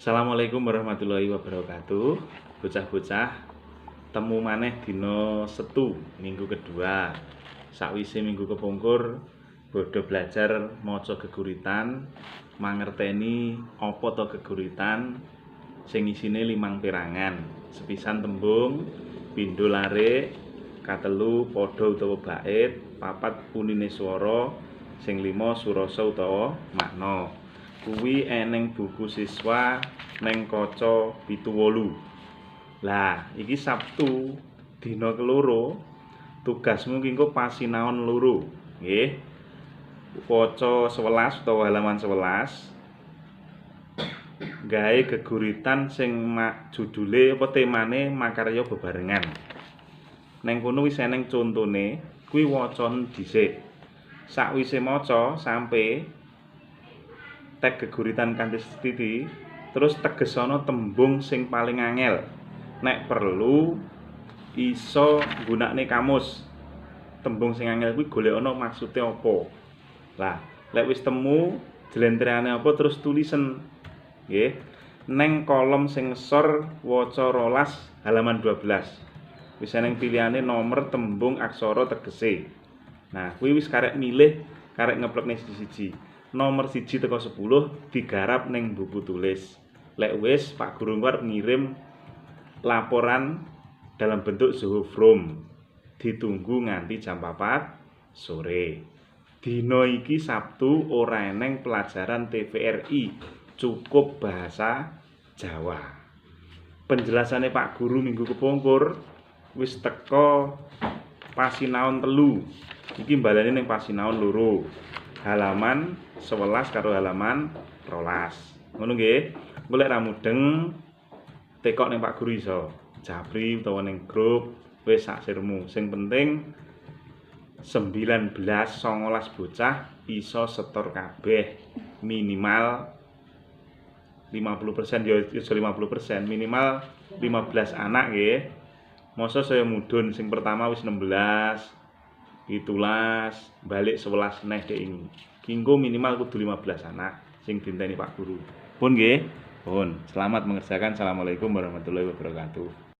Assalamualaikum warahmatullahi wabarakatuh. Bocah-bocah, temu maneh dina Setu, minggu kedua. Sakwise minggu kepungkur, bodho belajar maca geguritan, mangerteni apa to geguritan sing isine 5 perangan. Sepisan tembung, pindho larik, katelu padha utawa bait, papat unine swara, sing 5 surasa utawa makna. Kuwi eneng buku siswa neng kaca 78. Lah, iki Sabtu dina keloro. Tugasmu kengko pasinaon loro, nggih. Waca 11 utawa halaman 11. Gawe geguritan sing judule apa temane makarya bebarengan. Neng kono wis eneng contone, kuwi wacane dhisik. Sakwise maca sampe tag geguritan kanthi sethiti, terus tegesana tembung sing paling angel. Nek perlu iso nggunakne kamus. Tembung sing angel kuwi golekana maksude apa. Lah, lek wis temu jlentrehane apa terus tulisen. Nggih. Neng kolom sing ngesor waca 12 halaman 12. Wis eneng pilihane nomor tembung aksara tegese. Nah, kuwi wis karek milih, karek ngeplekne siji-siji. Nomor 1 teko 10 digarap ning buku tulis. Lek wis Pak Guru arep ngirim laporan dalam bentuk Zoho Form. Ditunggu nganti jam 4 sore. Dina iki Sabtu ora eneng pelajaran TVRI, cukup bahasa Jawa. Penjelasane Pak Guru minggu kepungkur wis teko pasinaon 3. Iki balane ning pasinaon 2. Halaman 11 karo halaman 12. Ngono nggih. Engko lek ra mudeng tekok ning Pak Guru iso. Japri utawa ning grup wis sak sirmu. Sing penting 19 19 bocah iso setor kabeh. Minimal 50% ya iso 50%, minimal 15 anak nggih. Masa saya mudhun sing pertama wis 16. Itulah balik 11 neh dek ini. Kingko minimal kudu 15 anak sing dinteni Pak Guru. Pun nggih. Pun. Selamat mengerjakan. Assalamualaikum warahmatullahi wabarakatuh.